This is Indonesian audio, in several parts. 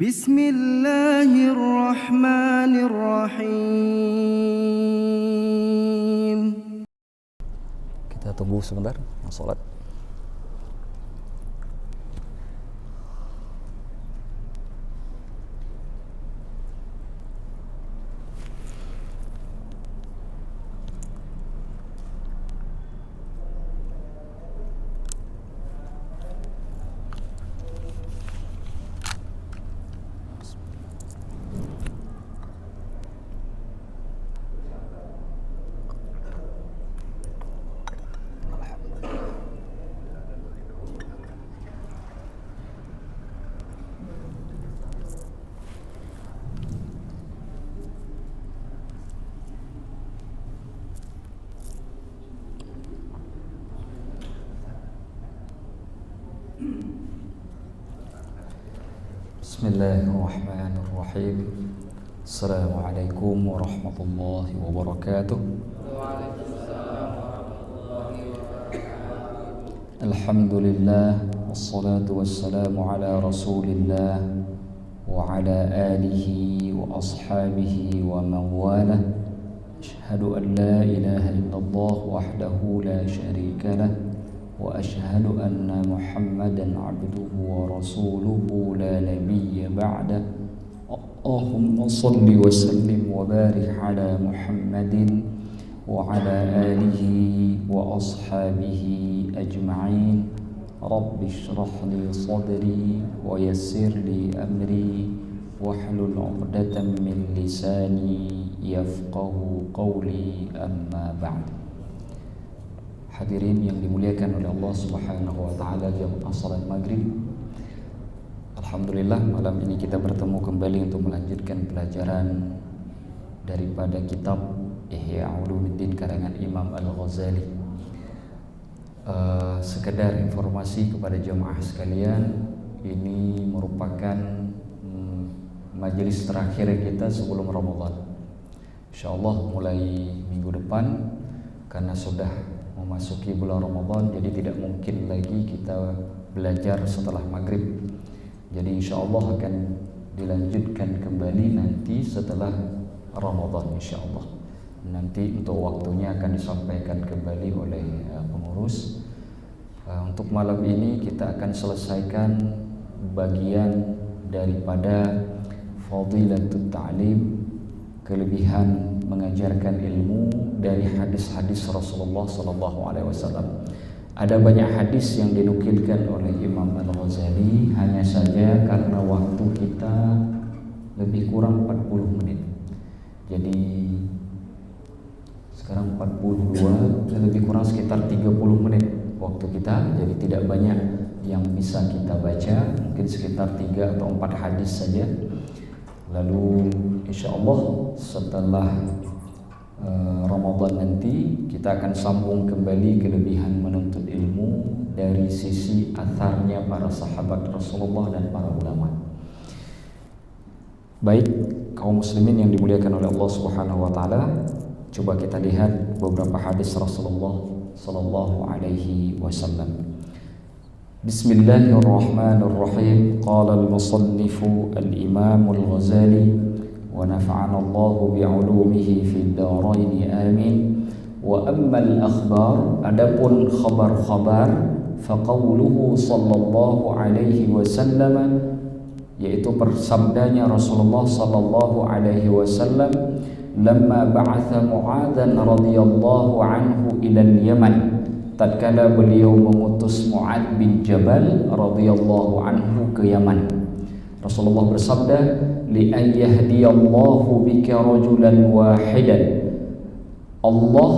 Bismillahirrahmanirrahim. Kita tunggu sebentar, sholat. Bismillahirrahmanirrahim. Assalamualaikum warahmatullahi wabarakatuh. Alhamdulillah, wassalatu wassalamu ala rasulillah wa ala alihi wa ashabihi wa man walah. Ashhadu an la ilaha illallah wahdahu la syarika lah wa ashhadu anna Muhammadan abduhu wa rasuluhu la nabiyya ba'dah. Allahumma salli wa sallim wa barik ala Muhammadin wa ala alihi wa ashabihi ajma'in. Rabbi shrah li sadri wa yassir li amri wahlul 'uqdatam min lisani yafqahu qawli, amma ba'd. Hadirin yang dimuliakan oleh Allah Subhanahu wa taala, jamaah salat maghrib. Alhamdulillah, malam ini kita bertemu kembali untuk melanjutkan pelajaran daripada kitab Ihya Ulumuddin karangan Imam Al-Ghazali. Sekedar informasi kepada jamaah sekalian, ini merupakan majelis terakhir kita sebelum Ramadan. Insyaallah mulai minggu depan, karena sudah memasuki bulan Ramadan, jadi tidak mungkin lagi kita belajar setelah maghrib. Jadi insyaallah akan dilanjutkan kembali nanti setelah Ramadan insyaallah. Nanti untuk waktunya akan disampaikan kembali oleh pengurus. Untuk malam ini kita akan selesaikan bagian daripada Fadilatut Ta'lim, kelebihan mengajarkan ilmu dari hadis-hadis Rasulullah SAW. Ada banyak hadis yang dinukilkan oleh Imam Al-Ghazali, hanya saja karena waktu kita lebih kurang 40 menit. Jadi sekarang 42, lebih kurang sekitar 30 menit waktu kita. Jadi tidak banyak yang bisa kita baca, mungkin sekitar 3 atau 4 hadis saja. Lalu insyaallah setelah Ramadan nanti kita akan sambung kembali kelebihan menuntut ilmu dari sisi atharnya para sahabat Rasulullah dan para ulama. Baik, kaum muslimin yang dimuliakan oleh Allah Subhanahu wa taala, coba kita lihat beberapa hadis Rasulullah sallallahu alaihi wasallam. Bismillahirrahmanirrahim. Qala al-musannifu al-imam al-Ghazali wa nafa'ana Allahu bi'ulumihi fid dharain amin. Wa ammal akhbar, adapun khabar-khabar, faqauluhu sallallahu alaihi wasallam, yaitu bersabdanya Rasulullah sallallahu alaihi wasallam, lamma ba'atha Mu'adhan radhiyallahu anhu ila al-Yaman, tatkala beliau mengutus Mu'adh bin Jabal radhiyallahu anhu ke Yaman. Rasulullah bersabda, li an yahdiyallahu bika rajulan wahidan, Allah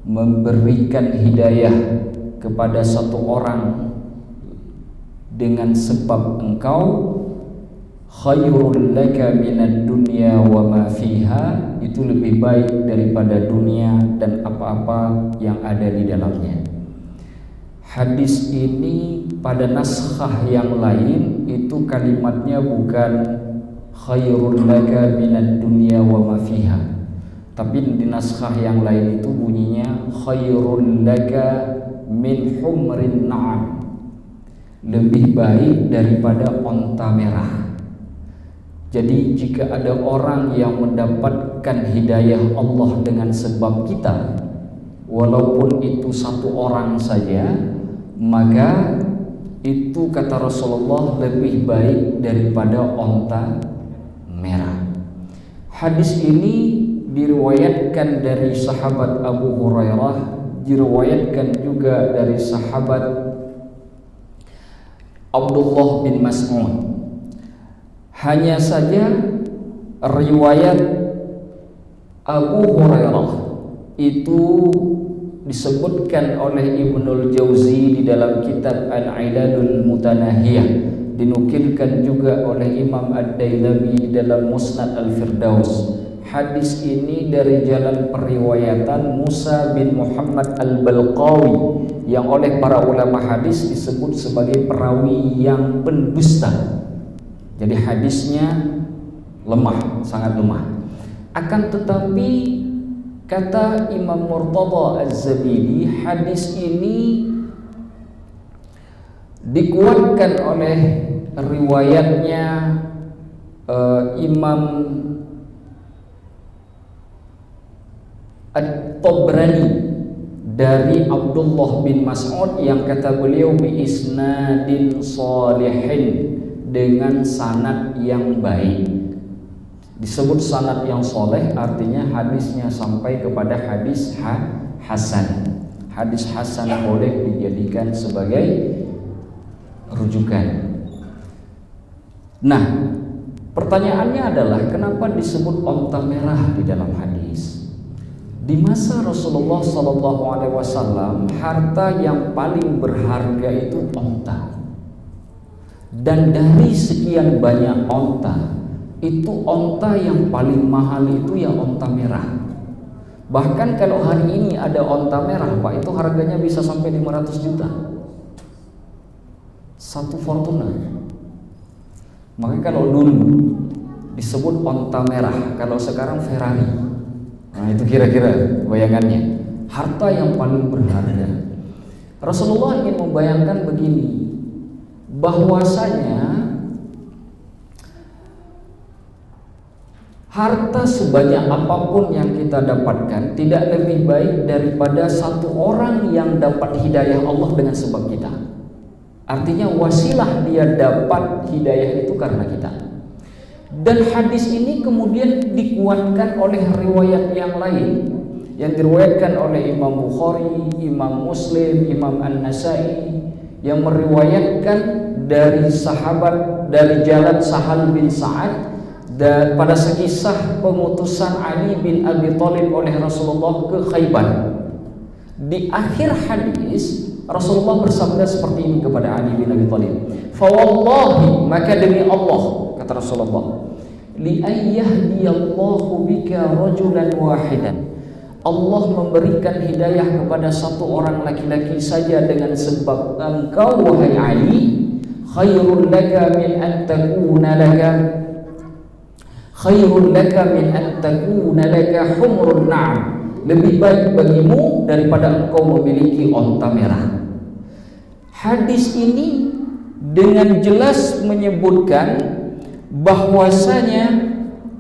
memberikan hidayah kepada satu orang dengan sebab engkau, khairul laka minad dunya wa ma fiha, itu lebih baik daripada dunia dan apa-apa yang ada di dalamnya. Hadis ini pada naskah yang lain itu kalimatnya bukan khairul laka minad dunya wa ma fiha, tapi di naskah yang lain itu bunyinya khairul laka min humrin na'am, lebih baik daripada onta merah. Jadi jika ada orang yang mendapatkan hidayah Allah dengan sebab kita, walaupun itu satu orang saja, maka itu kata Rasulullah lebih baik daripada onta merah. Hadis ini diriwayatkan dari sahabat Abu Hurairah, diriwayatkan juga dari sahabat Abdullah bin Mas'ud. Hanya saja riwayat Abu Hurairah itu disebutkan oleh Ibnul Jauzi di dalam kitab Al-Ilalul Mutanahiyah, dinukilkan juga oleh Imam Ad-Dailami di dalam Musnad Al-Firdaus. Hadis ini dari jalan periwayatan Musa bin Muhammad Al-Balqawi, yang oleh para ulama hadis disebut sebagai perawi yang pendusta. Jadi hadisnya lemah, sangat lemah. Akan tetapi kata Imam Murtada Az-Zabidi, hadis ini dikuatkan oleh riwayatnya Imam At-Tabrani dari Abdullah bin Mas'ud, yang kata beliau bi isnadin salihin, dengan sanad yang baik. Disebut sanad yang soleh artinya hadisnya sampai kepada hadis hasan. Hadis hasan boleh dijadikan sebagai rujukan. Nah, pertanyaannya adalah kenapa disebut onta merah di dalam hadis? Di masa Rasulullah SAW, harta yang paling berharga itu onta. Dan dari sekian banyak onta, itu onta yang paling mahal itu ya onta merah. Bahkan kalau hari ini ada onta merah, Pak, itu harganya bisa sampai 500 juta. Satu Fortuner. Makanya kalau dulu disebut onta merah, kalau sekarang Ferrari. Nah, itu kira-kira bayangannya. Harta yang paling berharga. Rasulullah ingin membayangkan begini, bahwasanya harta sebanyak apapun yang kita dapatkan tidak lebih baik daripada satu orang yang dapat hidayah Allah dengan sebab kita. Artinya wasilah dia dapat hidayah itu karena kita. Dan hadis ini kemudian dikuatkan oleh riwayat yang lain yang diriwayatkan oleh Imam Bukhari, Imam Muslim, Imam An-Nasai, yang meriwayatkan dari sahabat dari jalan Sahal bin Sa'ad, dan pada sekisah pengutusan Ali bin Abi Thalib oleh Rasulullah ke Khaybar. Di akhir hadis Rasulullah bersabda seperti ini kepada Ali bin Abi Thalib, "Fa wallahi, maka demi Allah," kata Rasulullah, "li ayyahdiyallahu bika rajulan wahidan." Allah memberikan hidayah kepada satu orang laki-laki saja dengan sebab engkau wahai Ali, khairul laka min an takuna laka humrun na'am, lebih baik bagimu daripada engkau memiliki onta merah. Hadis ini dengan jelas menyebutkan bahwasanya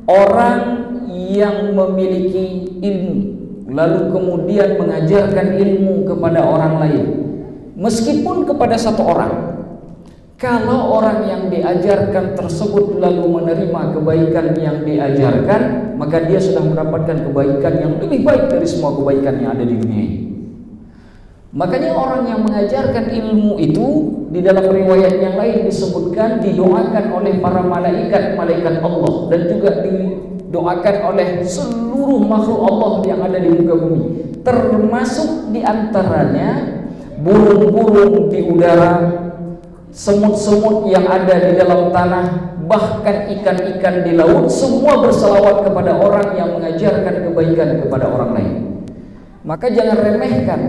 orang yang memiliki ilmu lalu kemudian mengajarkan ilmu kepada orang lain, meskipun kepada satu orang, kalau orang yang diajarkan tersebut lalu menerima kebaikan yang diajarkan, maka dia sudah mendapatkan kebaikan yang lebih baik dari semua kebaikan yang ada di dunia ini. Makanya orang yang mengajarkan ilmu itu di dalam riwayat yang lain disebutkan didoakan oleh para malaikat Allah, dan juga didoakan oleh seluruh makhluk Allah yang ada di muka bumi, termasuk diantaranya burung-burung di udara, semut-semut yang ada di dalam tanah, bahkan ikan-ikan di laut, semua berselawat kepada orang yang mengajarkan kebaikan kepada orang lain. Maka jangan remehkan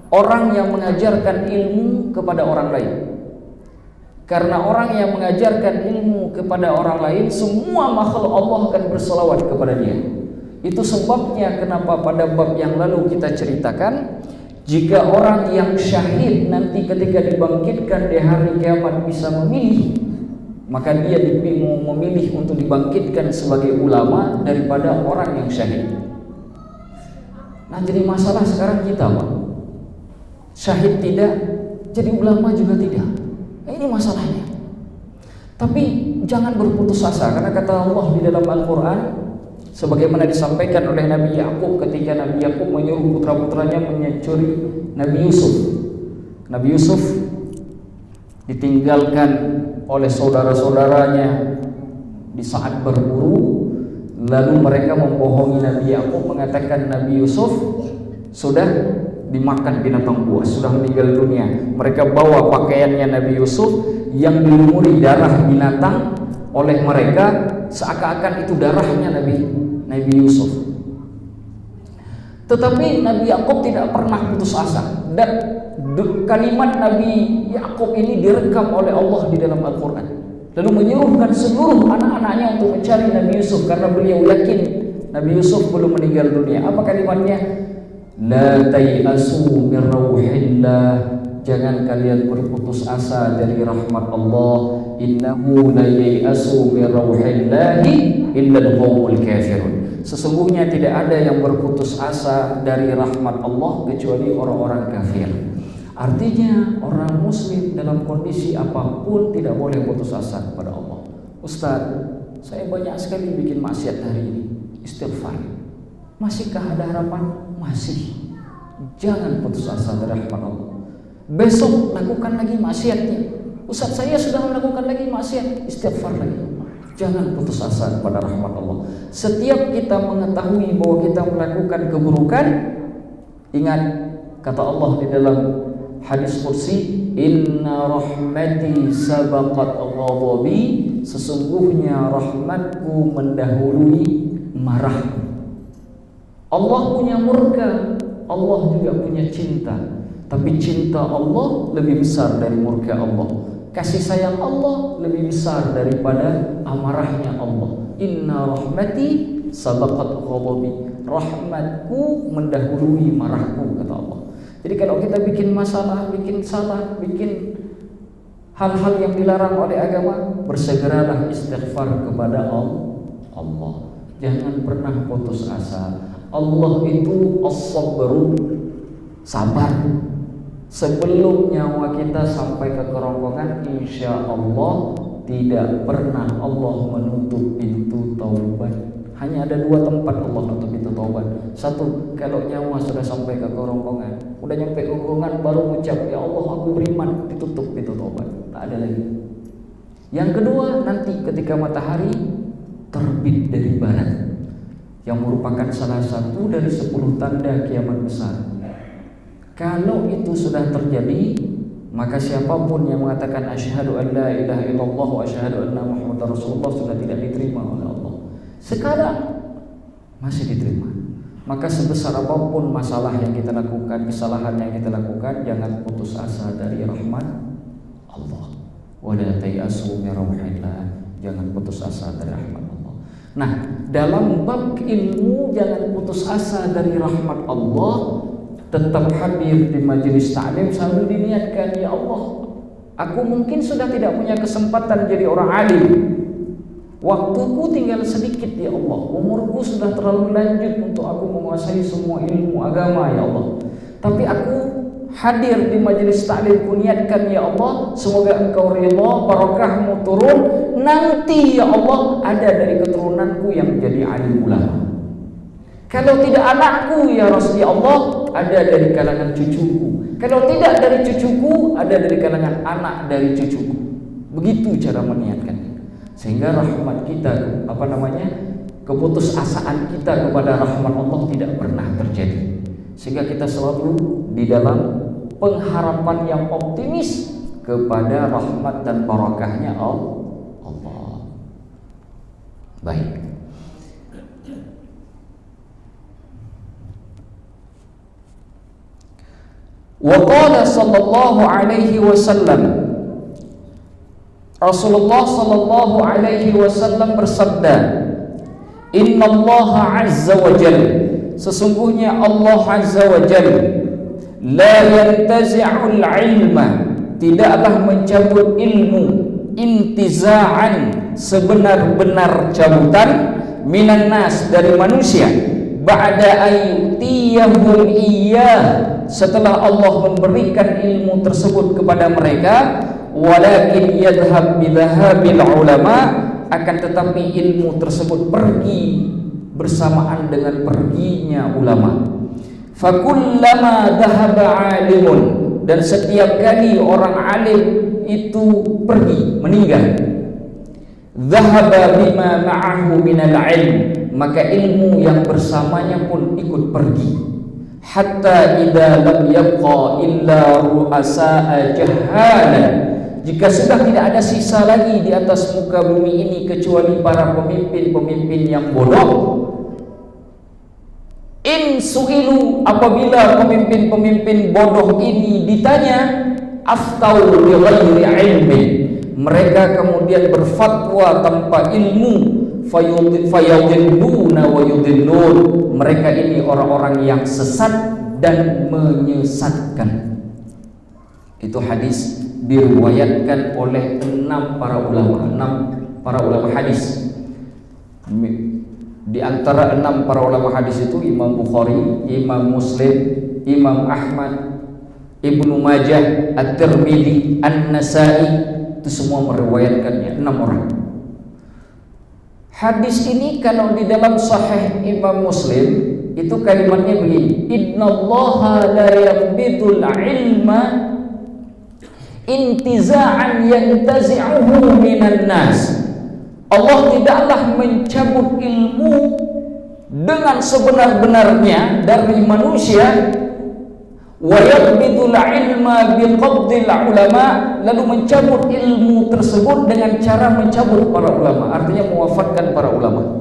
orang yang mengajarkan ilmu kepada orang lain, karena orang yang mengajarkan ilmu kepada orang lain, semua makhluk Allah akan berselawat kepada dia. Itu sebabnya kenapa pada bab yang lalu kita ceritakan, jika orang yang syahid nanti ketika dibangkitkan di hari kiamat bisa memilih maka dia memilih untuk dibangkitkan sebagai ulama daripada orang yang syahid. Nah, jadi masalah sekarang kita, Pak, syahid tidak, jadi ulama juga tidak. Ini masalahnya. Tapi jangan berputus asa, karena kata Allah di dalam Al-Quran, sebagaimana disampaikan oleh Nabi Yakub ketika Nabi Yakub menyuruh putra-putranya mencuri Nabi Yusuf. Nabi Yusuf ditinggalkan oleh saudara-saudaranya di saat berburu, lalu mereka membohongi Nabi Yakub, mengatakan Nabi Yusuf sudah dimakan binatang buas, sudah meninggal dunia. Mereka bawa pakaiannya Nabi Yusuf yang dilumuri darah binatang oleh mereka, seakan-akan itu darahnya Nabi Yusuf. Tetapi Nabi Yakub tidak pernah putus asa, dan kalimat Nabi Yakub ini direkam oleh Allah di dalam Al-Quran, lalu menyuruhkan seluruh anak-anaknya untuk mencari Nabi Yusuf, karena beliau yakin Nabi Yusuf belum meninggal dunia. Apa kalimatnya? La tayasu min rauhillah, jangan kalian berputus asa dari rahmat Allah. Innahu la yayasu min rauhillahi illa al-qaumul kafirun, sesungguhnya tidak ada yang berputus asa dari rahmat Allah kecuali orang-orang kafir. Artinya orang muslim dalam kondisi apapun tidak boleh putus asa kepada Allah. Ustaz, saya banyak sekali bikin maksiat hari ini, istighfar. Masihkah ada harapan? Masih. Jangan putus asa dari rahmat Allah. Besok lakukan lagi maksiatnya. Ustaz, saya sudah melakukan lagi maksiat, istighfar lagi. Jangan putus asa kepada rahmat Allah. Setiap kita mengetahui bahwa kita melakukan keburukan, ingat kata Allah di dalam hadis qudsi, inna rahmati sabaqat ghadabi, sesungguhnya rahmatku mendahului marahku. Allah punya murka, Allah juga punya cinta, tapi cinta Allah lebih besar dari murka Allah. Kasih sayang Allah lebih besar daripada amarahnya Allah. Inna rahmati sabaqat ghadabi, rahmatku mendahului marahku, kata Allah. Jadi kalau kita bikin masalah, bikin salah, bikin hal-hal yang dilarang oleh agama, bersegeralah istighfar kepada Allah. Jangan pernah putus asa. Allah itu as-sabru, sabar. Sebelum nyawa kita sampai ke kerongkongan, insya Allah tidak pernah Allah menutup pintu taubat. Hanya ada dua tempat Allah nutup pintu taubat. Satu, kalau nyawa sudah sampai ke kerongkongan, udah nyampe kerongkongan baru ucap, ya Allah aku beriman, ditutup pintu taubat, tak ada lagi. Yang kedua, nanti ketika matahari terbit dari barat, yang merupakan salah satu dari 10 tanda kiamat besar. Kalau itu sudah terjadi, maka siapapun yang mengatakan asyhadu an la ilaha illallah wa asyhadu anna muhammadar rasulullah sudah tidak diterima oleh Allah. Sekarang masih diterima. Maka sebesar apapun masalah yang kita lakukan, kesalahan yang kita lakukan, jangan putus asa dari rahmat Allah. Wa la tayasu min rauhillah, jangan putus asa dari rahmat Allah. Nah, dalam bab ilmu jangan putus asa dari rahmat Allah. Tetap hadir di majelis ta'lim sambil diniatkan, ya Allah, aku mungkin sudah tidak punya kesempatan jadi orang alim, waktuku tinggal sedikit ya Allah, umurku sudah terlalu lanjut untuk aku menguasai semua ilmu agama ya Allah, tapi aku hadir di majelis ta'lim, ku niatkan ya Allah, semoga engkau ridha, barakahmu turun, nanti ya Allah ada dari keturunanku yang menjadi alim ulama. Kalau tidak anakku ya Rasul ya Allah, ada dari kalangan cucuku. Kalau tidak dari cucuku, ada dari kalangan anak dari cucuku. Begitu cara meniatkan. Sehingga rahmat kita, keputusasaan kita kepada rahmat Allah tidak pernah terjadi. Sehingga kita selalu di dalam pengharapan yang optimis kepada rahmat dan barakahnya Allah. Baik. Wa qala sallallahu alaihi wasallam, Rasulullah sallallahu alaihi wasallam bersabda, innallaha azza wa jalla, sesungguhnya Allah azza wa jalla, la yantazi'ul ilma, tidaklah mencabut ilmu, intiza'an, sebenar-benar cabutan, minan nas, dari manusia, ba'da ayyutiyahum iyyah, setelah Allah memberikan ilmu tersebut kepada mereka. Walakin yadhhab bidhahabil ulama, akan tetapi ilmu tersebut pergi bersamaan dengan perginya ulama. Fakullama dhahaba alimun, dan setiap kali orang alim itu pergi, meninggal, dhahaba bima ma'ahu minal ilm, maka ilmu yang bersamanya pun ikut pergi. Hatta idza lam yabqa illa ru'asa'a jahalan, jika sudah tidak ada sisa lagi di atas muka bumi ini kecuali para pemimpin-pemimpin yang bodoh. In su'ilu, apabila pemimpin-pemimpin bodoh ini ditanya, aftau bi ghairi ilmin, mereka kemudian berfatwa tanpa ilmu, fayudilluna wa yudillun, mereka ini orang-orang yang sesat dan menyesatkan. Itu hadis diriwayatkan oleh 6 para ulama hadis. Di antara 6 para ulama hadis itu Imam Bukhari, Imam Muslim, Imam Ahmad, Ibnu Majah, At-Tirmidzi, An-Nasa'i, itu semua meriwayatkannya, 6 orang. Hadis ini kalau di dalam Sahih Imam Muslim itu kalimatnya begini: innallaha la yaqbidul ilma intiza'an yantazi'uhu minan nas. Allah tidaklah mencabut ilmu dengan sebenar-benarnya dari manusia. Wa yaqbidul ilma biqabdil ulama, lalu mencabut ilmu tersebut dengan cara mencabut para ulama, artinya mewafatkan para ulama.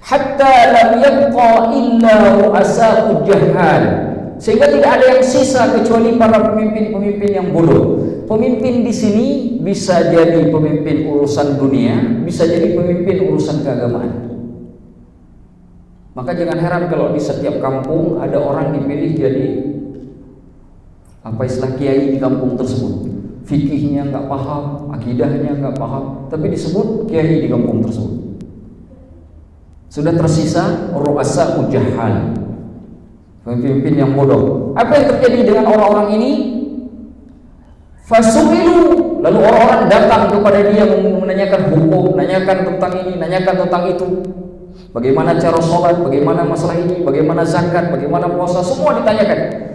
Hatta lam yabqa illa ru'asa'u jahal, sehingga tidak ada yang sisa kecuali para pemimpin-pemimpin yang bodoh. Pemimpin di sini bisa jadi pemimpin urusan dunia, bisa jadi pemimpin urusan keagamaan. Maka jangan heran kalau di setiap kampung ada orang dipilih jadi kiai di kampung tersebut. Fikihnya nggak paham, akidahnya nggak paham, tapi disebut kiai di kampung tersebut. Sudah tersisa ru'asa ujahal, pemimpin yang bodoh. Apa yang terjadi dengan orang-orang ini? Fasu'ilu, lalu orang-orang datang kepada dia menanyakan hukum, menanyakan tentang ini, menanyakan tentang itu. Bagaimana cara sholat, bagaimana masalah ini, bagaimana zakat, bagaimana puasa, semua ditanyakan.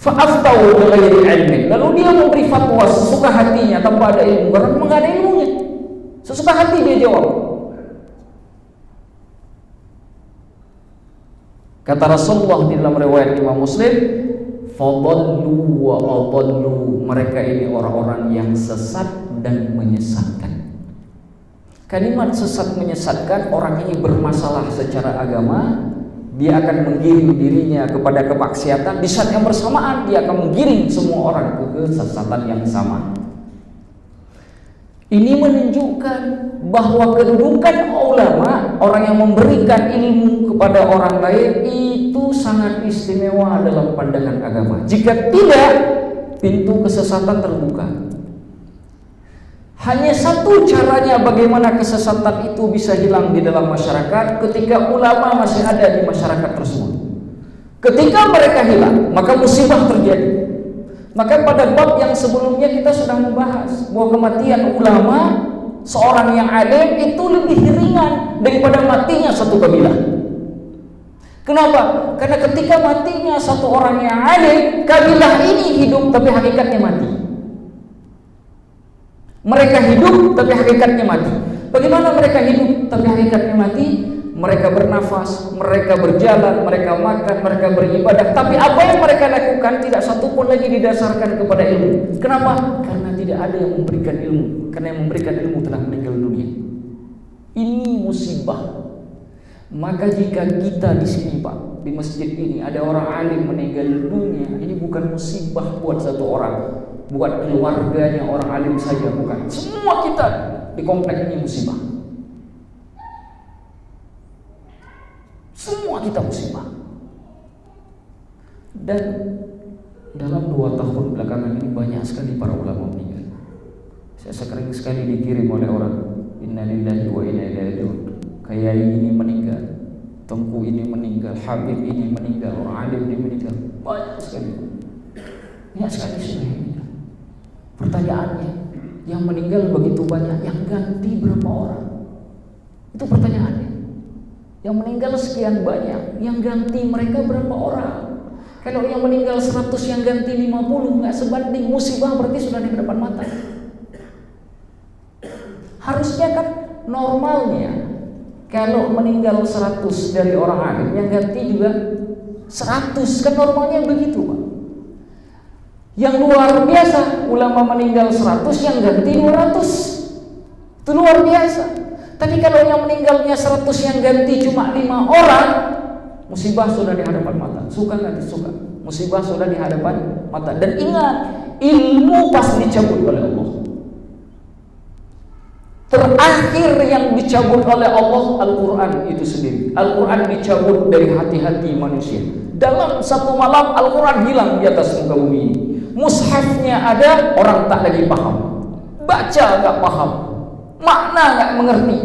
Fa'aftau bighairi ilmin, lalu dia memberi fatwa sesuka hatinya tanpa ada ilmu, karena memang ada ilmunya. Sesuka hati dia jawab. Kata Rasulullah di dalam riwayat Imam Muslim, fadallu wa adallu, mereka ini orang-orang yang sesat dan menyesatkan. Kalimat sesat menyesatkan, orang ini bermasalah secara agama, dia akan menggiring dirinya kepada kemaksiatan, di saat yang bersamaan dia akan menggiring semua orang ke kesesatan yang sama. Ini menunjukkan bahwa kedudukan ulama, orang yang memberikan ilmu kepada orang lain, itu sangat istimewa dalam pandangan agama. Jika tidak, pintu kesesatan terbuka. Hanya satu caranya bagaimana kesesatan itu bisa hilang di dalam masyarakat, ketika ulama masih ada di masyarakat tersebut. Ketika mereka hilang, maka musibah terjadi. Maka pada bab yang sebelumnya kita sudah membahas bahwa kematian ulama, seorang yang alim, itu lebih ringan daripada matinya satu kabilah. Kenapa? Karena ketika matinya satu orang yang alim, kabilah ini hidup tapi hakikatnya mati. Mereka hidup tapi hakikatnya mati. Bagaimana mereka hidup tapi hakikatnya mati? Mereka bernafas, mereka berjalan, mereka makan, mereka beribadah, tapi apa yang mereka lakukan tidak satu pun lagi didasarkan kepada ilmu. Kenapa? Karena tidak ada yang memberikan ilmu. Karena yang memberikan ilmu telah meninggal dunia. Ini musibah. Maka jika kita di sini, Pak, di masjid ini ada orang alim meninggal dunia, ini bukan musibah buat satu orang, buat keluarganya orang alim saja, bukan. Semua kita di komplek ini musibah. Semua kita musibah. Dan dalam 2 tahun belakangan ini banyak sekali para ulama meninggal. Saya sering sekali dikirim oleh orang, innalillahi wa inna ilaihi raji'un. Kayak ini meninggal, Tengku ini meninggal, Habib ini meninggal, orang alim ini meninggal, banyak sekali. Banyak sekali sudah meninggal. Pertanyaannya, yang meninggal begitu banyak, yang ganti berapa orang? Itu pertanyaannya. Yang meninggal sekian banyak, yang ganti mereka berapa orang? Kalau yang meninggal 100, yang ganti 50, nggak sebanding. Musibah berarti sudah di depan mata. Harusnya kan normalnya, kalau meninggal 100 dari orang alim, yang ganti juga 100. Kan normalnya begitu, Pak. Yang luar biasa, ulama meninggal 100, yang ganti 200. Itu luar biasa. Tapi kalau yang meninggalnya 100, yang ganti cuma 5 orang, musibah sudah di hadapan mata. Suka nggak suka? Musibah sudah di hadapan mata. Dan ingat, ilmu pasti dicabut oleh Allah. Terakhir yang dicabut oleh Allah, Al-Quran itu sendiri. Al-Quran dicabut dari hati-hati manusia. Dalam satu malam, Al-Quran hilang di atas muka bumi ini. Mushafnya ada, orang tak lagi paham. Baca nggak paham, makna nggak mengerti.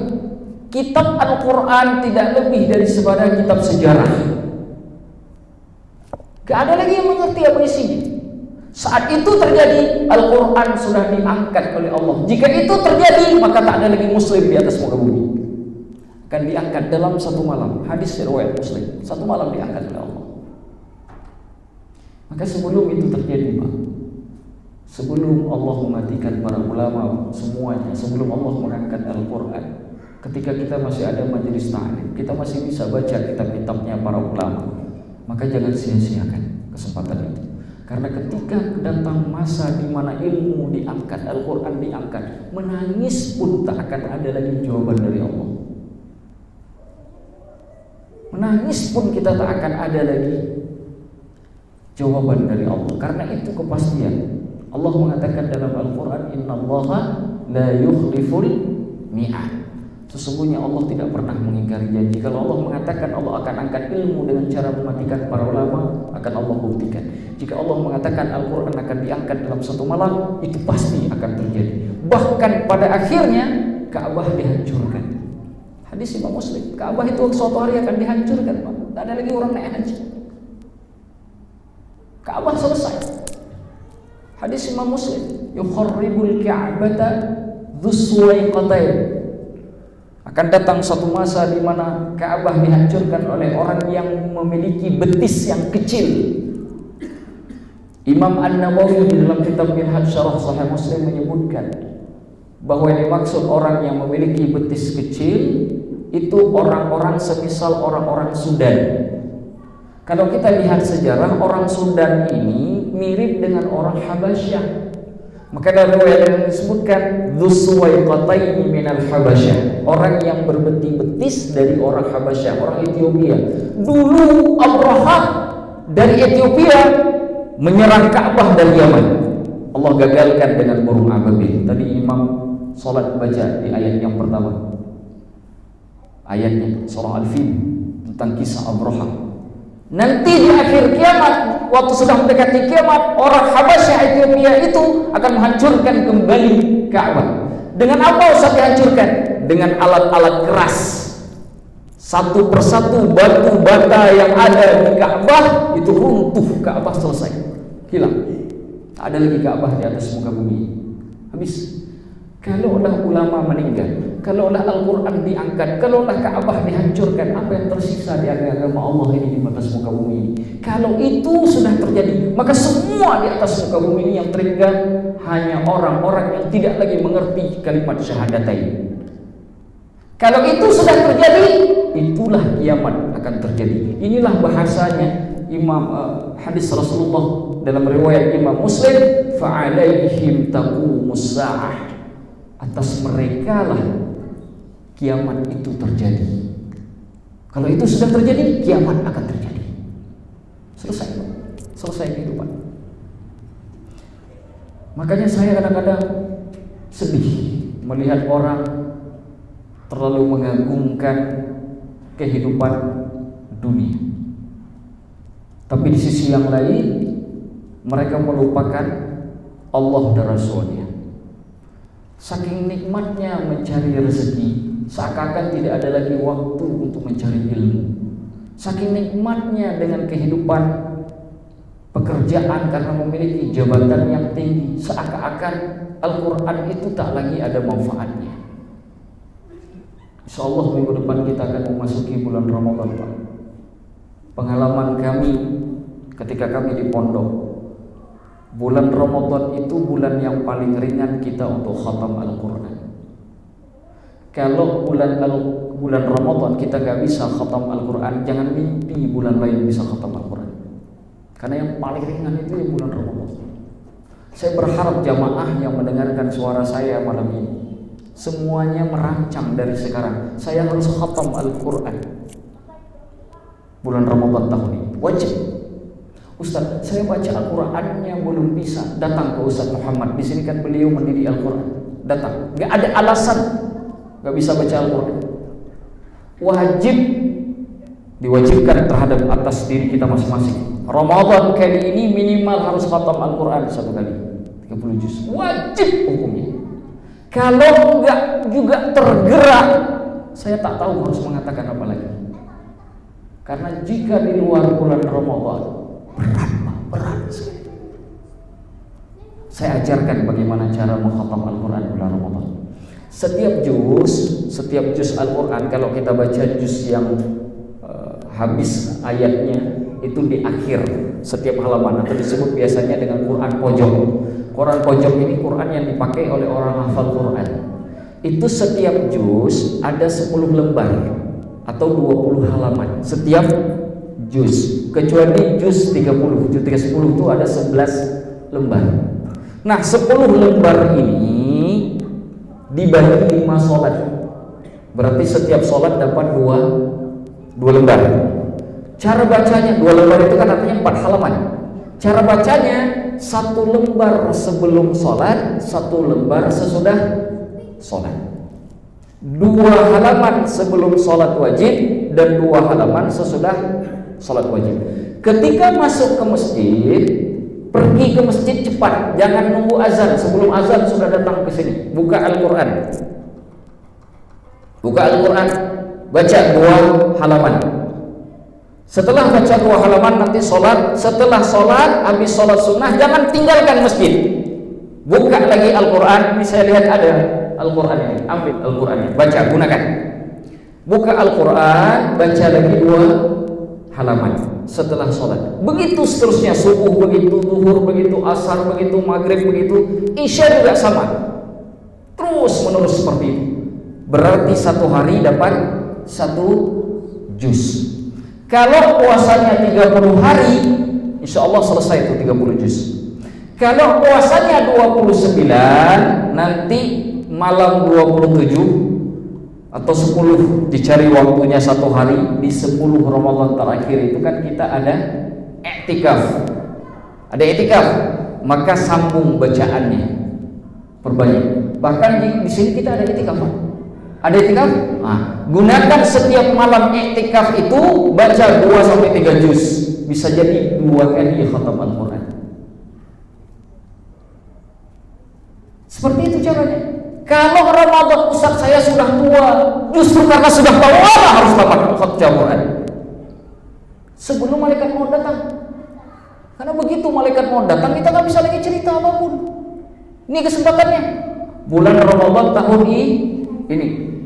Kitab Al-Quran tidak lebih dari sekedar kitab sejarah. Gak ada lagi yang mengerti apa isinya. Saat itu terjadi, Al-Quran sudah diangkat oleh Allah. Jika itu terjadi, maka tak ada lagi muslim di atas muka bumi. Akan diangkat dalam satu malam. Hadis riwayat Muslim, satu malam diangkat oleh Allah. Maka sebelum itu terjadi, Pak, sebelum Allah mematikan para ulama semuanya, sebelum Allah mengangkat Al-Quran, ketika kita masih ada majelis ta'lim, kita masih bisa baca kitab-kitabnya para ulama, maka jangan sia-siakan kesempatan itu. Karena ketika datang masa di mana ilmu diangkat, Al-Quran diangkat, menangis pun tak akan ada lagi jawaban dari Allah. Menangis pun kita tak akan ada lagi jawaban dari Allah. Karena itu kepastian. Allah mengatakan dalam Al-Quran, innallaha la yukhliful mi'ad. Sesungguhnya Allah tidak pernah mengingkari janji. Kalau Allah mengatakan Allah akan angkat ilmu dengan cara mematikan para ulama, akan Allah buktikan. Jika Allah mengatakan Al-Quran akan diangkat dalam satu malam, itu pasti akan terjadi. Bahkan pada akhirnya Ka'bah dihancurkan. Hadis Imam Muslim, Ka'bah itu suatu hari akan dihancurkan, Pak. Tak ada lagi orang naik haji. Ka'bah selesai. Hadis Imam Muslim, yukharribul Ka'bata dzuswaiqatain. Akan datang satu masa di mana Ka'bah dihancurkan oleh orang yang memiliki betis yang kecil. Imam An-Nawawi di dalam kitab Minhaj Syarah Sahih Muslim menyebutkan bahwa yang dimaksud orang yang memiliki betis kecil itu orang-orang semisal orang-orang Sudan. Kalau kita lihat sejarah, orang Sudan ini mirip dengan orang Habasyah. Maka dalam riwayat yang disebutkan dzuswaiqataini minal Habasyah, orang yang berbeti-betis dari orang Habasyah, orang Ethiopia. Dulu Abraha dari Ethiopia menyerang Ka'bah dari Yaman. Allah gagalkan dengan burung ababil. Tadi Imam salat baca di ayat yang pertama. Ayatnya surah Al-Fil tentang kisah Abraha. Nanti di akhir kiamat, waktu sudah mendekati kiamat, orang Habasyah Ethiopia itu akan menghancurkan kembali Ka'bah. Dengan apa Ustaz dihancurkan? Dengan alat-alat keras. Satu persatu batu bata yang ada di Ka'bah itu runtuh, Ka'bah selesai, hilang. Tak ada lagi Ka'bah di atas muka bumi. Habis. Kalaulah ulama meninggal, kalaulah Al-Quran diangkat, kalaulah Ka'bah dihancurkan, apa yang tersisa di agama Allah ini di atas muka bumi ini? Kalau itu sudah terjadi, maka semua di atas muka bumi ini yang terikat hanya orang-orang yang tidak lagi mengerti kalimat syahadatain. Kalau itu sudah terjadi, itulah kiamat akan terjadi. Inilah bahasanya hadis Rasulullah dalam riwayat Imam Muslim, fa'alaihim taqumus sa'ah. Atas mereka lah kiamat itu terjadi. Kalau itu sudah terjadi, kiamat akan terjadi. Selesai, Pak. Selesai kehidupan. Makanya saya kadang-kadang sedih melihat orang terlalu mengagungkan kehidupan dunia. Tapi di sisi yang lain, mereka melupakan Allah dan Rasulnya. Saking nikmatnya mencari rezeki, seakan-akan tidak ada lagi waktu untuk mencari ilmu. Saking nikmatnya dengan kehidupan pekerjaan karena memiliki jabatan yang tinggi, seakan-akan Al-Quran itu tak lagi ada manfaatnya. Insyaallah minggu depan kita akan memasuki bulan Ramadan, Pak. Pengalaman kami ketika kami di pondok, bulan Ramadan itu bulan yang paling ringan kita untuk khatam Al-Quran. Kalau bulan Ramadan kita gak bisa khatam Al-Quran, jangan mimpi bulan lain bisa khatam Al-Quran. Karena yang paling ringan itu ya bulan Ramadan. Saya berharap jamaah yang mendengarkan suara saya malam ini semuanya merancang dari sekarang, saya harus khatam Al-Quran bulan Ramadan tahun ini, wajib. Ustaz, saya baca Al-Qurannya belum bisa. Datang ke Ustaz Muhammad, di sini kan beliau mendiri Al-Quran. Datang, gak ada alasan gak bisa baca Al-Quran. Wajib, diwajibkan terhadap atas diri kita masing-masing. Ramadan kali ini minimal harus khatam Al-Quran 1 kali, 30 juz. Wajib hukumnya. Kalau enggak juga tergerak, saya tak tahu harus mengatakan apa lagi. Karena jika di luar bulan Ramadan, berat sekali. Saya ajarkan bagaimana cara mengkhatam Al-Quran bulan Ramadan. Setiap juz Al-Quran, kalau kita baca juz yang habis ayatnya itu di akhir setiap halaman, atau disebut biasanya dengan Quran pojok. Quran pojok ini Quran yang dipakai oleh orang hafal Quran. Itu setiap juz ada 10 lembar atau 20 halaman setiap juz, kecuali juz 30. Juz 30 itu ada 11 lembar. Nah, 10 lembar ini dibagi 5 sholat. Berarti setiap sholat dapat 2 lembar. Cara bacanya 2 lembar itu kan artinya 4 halaman. Cara bacanya 1 lembar sebelum sholat, 1 lembar sesudah sholat. 2 halaman sebelum sholat wajib dan 2 halaman sesudah sholat wajib. Ketika masuk ke masjid, pergi ke masjid cepat, jangan nunggu azan. Sebelum azan sudah datang ke sini, buka Al-Quran. Buka Al-Quran, baca 2 halaman. Setelah baca 2 halaman nanti sholat. Setelah sholat, habis sholat sunnah, jangan tinggalkan masjid. Buka lagi Al-Quran. Ini saya lihat ada Al-Quran ini, ambil Al-Qurannya, baca, gunakan. Buka Al-Quran, baca lagi 2 halaman setelah sholat. Begitu seterusnya, subuh begitu, zuhur begitu, asar begitu, maghrib begitu, isya juga sama. Terus menerus seperti itu. Berarti 1 hari dapat 1 juz. Kalau puasanya 30 hari, insya Allah selesai itu 30 juz. Kalau puasanya 29, nanti malam 27 atau 10 dicari waktunya 1 hari di 10 Ramadan terakhir itu kan kita ada i'tikaf. Ada i'tikaf, maka sambung bacaannya, perbanyak. Bahkan di sini kita ada i'tikaf. Ada i'tikaf? Nah, gunakan setiap malam i'tikaf itu baca 2-3 juz. Bisa jadi 2 kali khatam Al-Quran. Seperti itu caranya. Kalau Ramadan Ustaz saya sudah tua, justru karena sudah tua harus dapat khatam Al-Quran sebelum malaikat maut datang. Karena begitu malaikat maut datang, kita nggak bisa lagi cerita apapun. Ini kesempatannya. Bulan Ramadan tahun ini.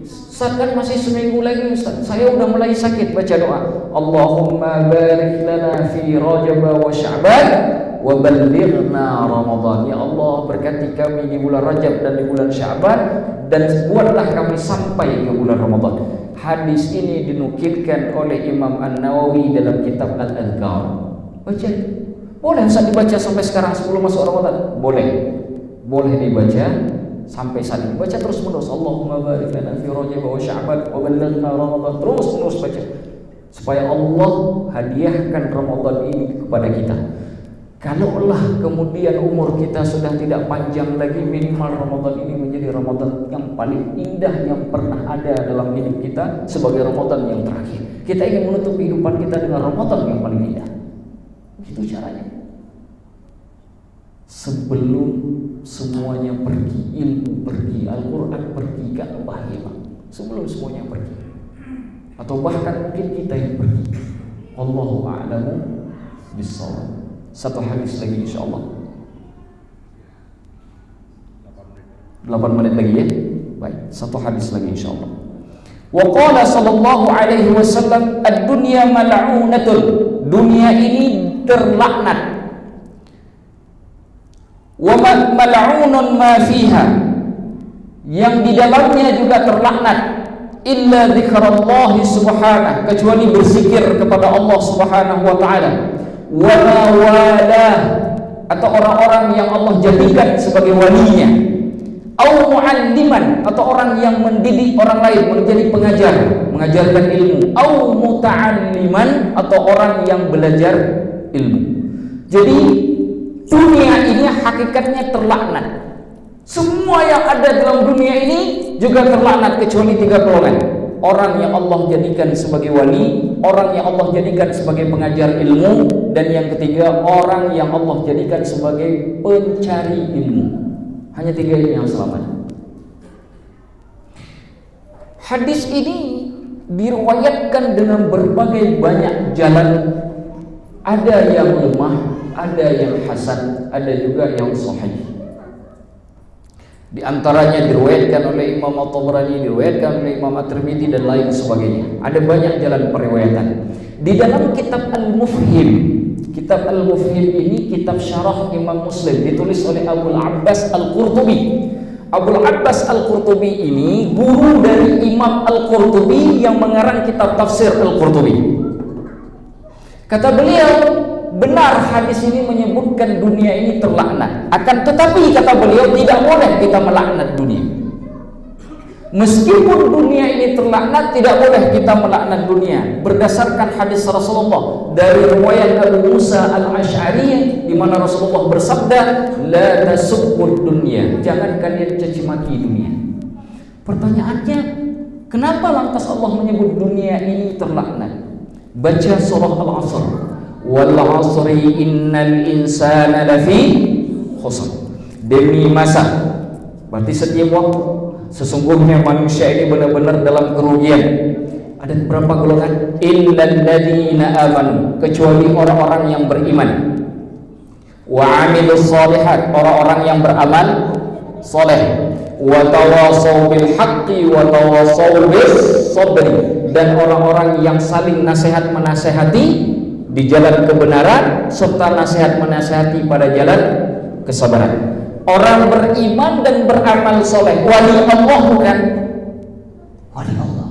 Ustaz kan masih seminggu lagi Ustaz, saya udah mulai sakit. Baca doa, Allahumma barik lana fi Rajab wa Sya'ban wa ballighna Ramadan. Ya Allah, berkati kami di bulan Rajab dan di bulan Sya'ban, dan buatlah kami sampai ke bulan Ramadan. Hadis ini dinukilkan oleh Imam An-Nawawi dalam kitab Al-Adhkar. Baca. Boleh Ustaz dibaca sampai sekarang sebelum masuk Ramadan? Boleh dibaca sampai saat ini. Baca terus menerus, Allahumma barik lana fi Rajab wa Sya'ban wa ballighna Ramadan. Terus menerus baca supaya Allah hadiahkan Ramadan ini kepada kita. Kalaulah kemudian umur kita sudah tidak panjang lagi, minimal Ramadan ini menjadi Ramadan yang paling indah yang pernah ada dalam hidup kita sebagai Ramadan yang terakhir. Kita ingin menutup kehidupan kita dengan Ramadan yang paling indah. Itu caranya. Sebelum semuanya pergi, ilmu pergi, Al-Quran pergi, Ka'bah hilang. Sebelum semuanya pergi, atau bahkan mungkin kita yang pergi. Allahu a'lamu bissawab. Satu hadis lagi insyaallah. 8 menit lagi ya. Baik, satu hadis lagi insyaallah. Wa qala sallallahu alaihi wasallam, ad-dunya mal'unatun. Dunia ini terlaknat. Wa mal'unun ma fiha. Yang di dalamnya juga terlaknat. Illa dzikrullah subhanahu, kecuali berzikir kepada Allah Subhanahu wa taala. Wa ma walah, atau orang-orang yang Allah jadikan sebagai walinya. Au mu'alliman, atau orang yang mendidik orang lain, menjadi pengajar, mengajarkan ilmu. Au muta'alliman, atau orang yang belajar ilmu. Jadi dunia ini hakikatnya terlaknat. Semua yang ada dalam dunia ini juga terlaknat kecuali 3 golongan. Orang yang Allah jadikan sebagai wali, orang yang Allah jadikan sebagai pengajar ilmu, dan yang ketiga orang yang Allah jadikan sebagai pencari ilmu. Hanya 3 ini yang selamat. Hadis ini diriwayatkan dengan berbagai banyak jalan. Ada yang lemah, ada yang hasan, ada juga yang sahih. Di antaranya diriwayatkan oleh Imam At-Tabrani, diriwayatkan oleh Imam At-Tirmidzi dan lain sebagainya. Ada banyak jalan periwayatan. Di dalam kitab Al-Mufhim, kitab Al-Mufhim ini kitab syarah Imam Muslim, ditulis oleh Abul Abbas Al-Qurtubi. Abul Abbas Al-Qurtubi ini guru dari Imam Al-Qurtubi yang mengarang kitab tafsir Al-Qurtubi. Kata beliau, benar hadis ini menyebutkan dunia ini terlaknat. Akan tetapi kata beliau, tidak boleh kita melaknat dunia. Meskipun dunia ini terlaknat, tidak boleh kita melaknat dunia. Berdasarkan hadis Rasulullah dari riwayat Abu Musa Al-Asy'ari, di mana Rasulullah bersabda, la tasubbud dunya, jangan kalian caci maki dunia. Pertanyaannya, kenapa lantas Allah menyebut dunia ini terlaknat? Baca surah Al-Asr. Wal 'asri innal insana lafi khusr. Demi masa, berarti setiap waktu, sesungguhnya manusia ini benar-benar dalam kerugian. Ada berapa golongan? Illal ladzina amanu, kecuali orang-orang yang beriman. Wa 'amilus shalihat, orang-orang yang beramal saleh. Wa tawassaw bil haqqi wa tawassaw bis sabri, dan orang-orang yang saling nasihat menasehati di jalan kebenaran serta nasihat menasihati pada jalan kesabaran. Orang beriman dan beramal soleh, wali Allah bukan? Wali Allah.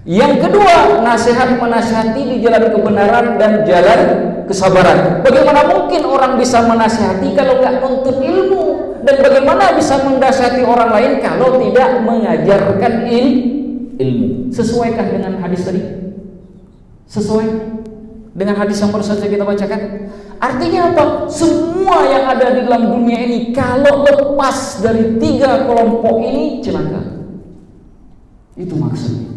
Yang kedua, nasihat menasihati di jalan kebenaran dan jalan kesabaran. Bagaimana mungkin orang bisa menasihati kalau nggak nuntut ilmu? Dan bagaimana bisa mendasihati orang lain kalau tidak mengajarkan ilmu? Sesuaikah dengan hadis tadi? Sesuai dengan hadis yang baru saja kita bacakan? Artinya apa? Semua yang ada di dalam dunia ini kalau lepas dari 3 kelompok ini celaka. Itu maksudnya.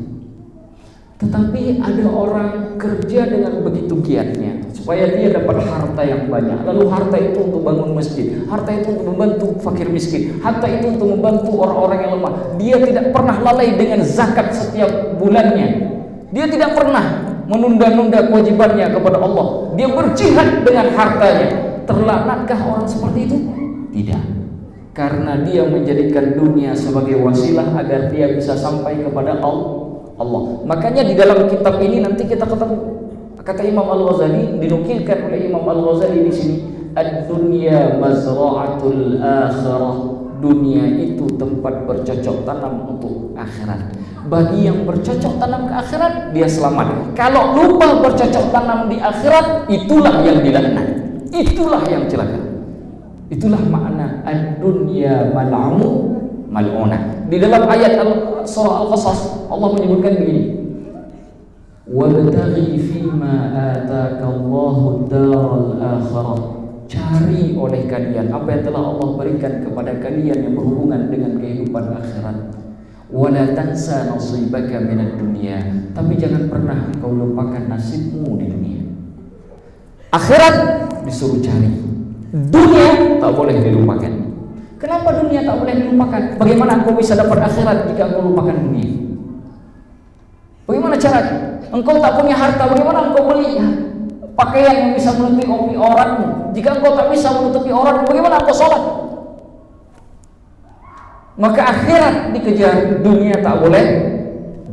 Tetapi ada orang kerja dengan begitu giatnya supaya dia dapat harta yang banyak. Lalu harta itu untuk bangun masjid, harta itu untuk membantu fakir miskin, harta itu untuk membantu orang-orang yang lemah. Dia tidak pernah lalai dengan zakat setiap bulannya. Dia tidak pernah menunda-nunda kewajibannya kepada Allah. Dia berjihad dengan hartanya. Terlaknatkah orang seperti itu? Tidak. Karena dia menjadikan dunia sebagai wasilah agar dia bisa sampai kepada Allah. Makanya di dalam kitab ini nanti kita ketemu, kata Imam Al-Ghazali, dinukilkan oleh Imam Al-Ghazali di sini, ad-dunya mazra'atul akhirah. Dunia itu tempat bercocok tanam untuk akhirat. Bagi yang bercocok tanam ke akhirat, dia selamat. Kalau lupa bercocok tanam di akhirat, itulah yang dilaknat, itulah yang celaka. Itulah makna ad-dunya mal'unah. Di dalam ayat surah Al-Qasas, Allah menyebutkan begini, wabtaghi fima ataka Allahu daral akhirah, cari oleh kalian apa yang telah Allah berikan kepada kalian yang berhubungan dengan kehidupan akhirat. Wala tansa nasibaka minad dunya, tapi jangan pernah kau lupakan nasibmu di dunia. Akhirat disuruh cari, Dunia tak boleh dilupakan. Kenapa dunia tak boleh dilupakan? Bagaimana engkau bisa dapat akhirat jika engkau lupakan dunia? Bagaimana caranya? Engkau tak punya harta, bagaimana engkau beli pakaian yang bisa menutupi auratmu? Jika engkau tak bisa menutupi auratmu, bagaimana engkau sholat? Maka akhirat dikejar, dunia tak boleh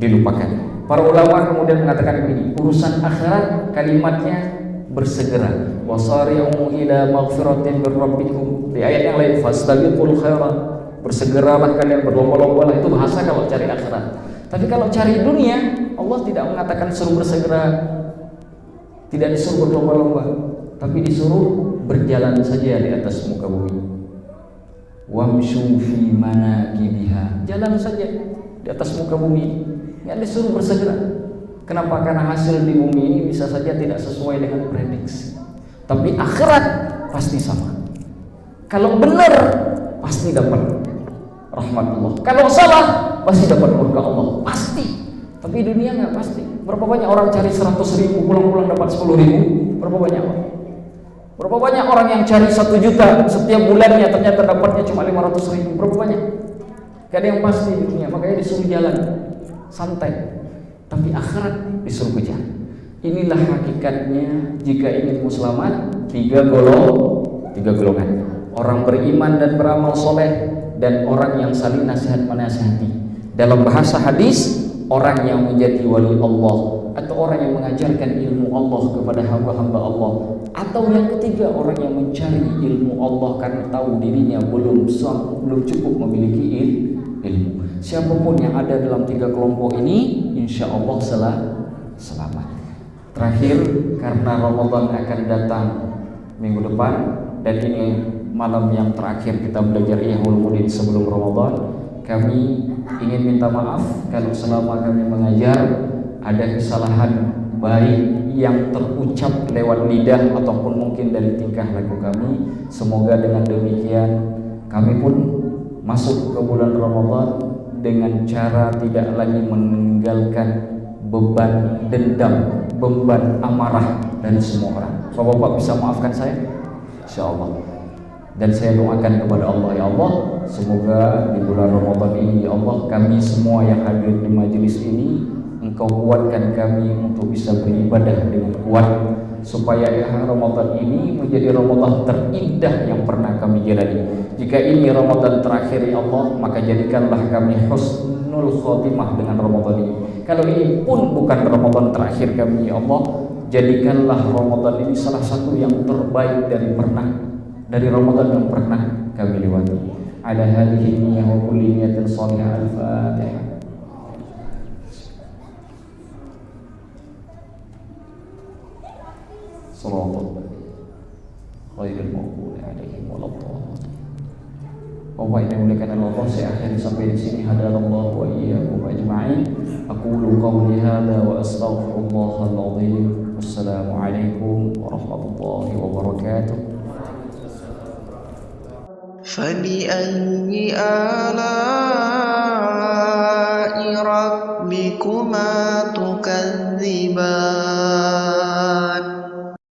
dilupakan. Para ulama kemudian mengatakan begini, urusan akhirat kalimatnya bersegera. Wasari'u ila maghfiratin min rabbikum. Di ayat yang lain fastabiqul khairat. Bersegeralah kalian, berlomba-lomba. Itu bahasa kalau cari akhirat. Tapi kalau cari dunia, Allah tidak mengatakan suruh bersegera, tidak disuruh berlomba-lomba, tapi disuruh berjalan saja di atas muka bumi. Wamshu fi manakibiha. Jalan saja di atas muka bumi. Yang disuruh bersegera. Kenapa? Karena hasil di bumi ini bisa saja tidak sesuai dengan prediksi. Tapi akhirat pasti sama. Kalau benar pasti dapat rahmat Allah. Kalau salah pasti dapat murka Allah. Pasti. Tapi dunia nggak pasti. Berapa banyak orang cari 100.000 pulang-pulang dapat 10.000? Berapa banyak orang? Berapa banyak orang yang cari 1 juta setiap bulannya ternyata dapatnya cuma 500.000? Berapa banyak? Gak ada yang pasti di dunia. Makanya disuruh jalan santai. Tapi akhirat disuruh kejar. Inilah hakikatnya jika ingin selamat, 3 golongan. Orang beriman dan beramal soleh, dan orang yang saling nasihat menasihati. Dalam bahasa hadis, orang yang menjadi wali Allah, atau orang yang mengajarkan ilmu Allah kepada hamba-hamba Allah, atau yang ketiga orang yang mencari ilmu Allah karena tahu dirinya belum cukup memiliki ilmu. Siapapun yang ada dalam 3 kelompok ini, insya Allah selamat. Terakhir, karena Ramadan akan datang minggu depan, dan ini malam yang terakhir kita belajar Ihya Ulumuddin sebelum Ramadan, kami ingin minta maaf kalau selama kami mengajar ada kesalahan baik yang terucap lewat lidah ataupun mungkin dari tingkah laku kami. Semoga dengan demikian kami pun masuk ke bulan Ramadan dengan cara tidak lagi meninggalkan beban dendam, beban amarah dari semua orang. Bapak-bapak bisa maafkan saya? Insyaallah. Dan saya doakan kepada Allah, ya Allah, semoga di bulan Ramadan ini, ya Allah, kami semua yang hadir di majelis ini, Engkau kuatkan kami untuk bisa beribadah dengan kuat, supaya Ramadan ini menjadi Ramadan terindah yang pernah kami jalani. Jika ini Ramadan terakhir, ya Allah, maka jadikanlah kami husnul khotimah dengan Ramadan ini. Kalau ini pun bukan Ramadan terakhir kami, ya Allah, jadikanlah Ramadan ini salah satu yang terbaik dari Ramadan yang pernah kami lewati. Ala hadhihi niyyah wa kulli niyatin shalihah. Al-Fatihah. Sallallahu khairul maghdubi alaihim waladdallin. Bapak yang dimuliakan Allah, saya akhiri sampai di sini. Hadanallahu wa iyyakum ajma'in. Aqulu qawli hadza wa astaghfirullahal azim. Wassalamualaikum warahmatullahi wabarakatuh. فبأي آلاء ربكما تكذبان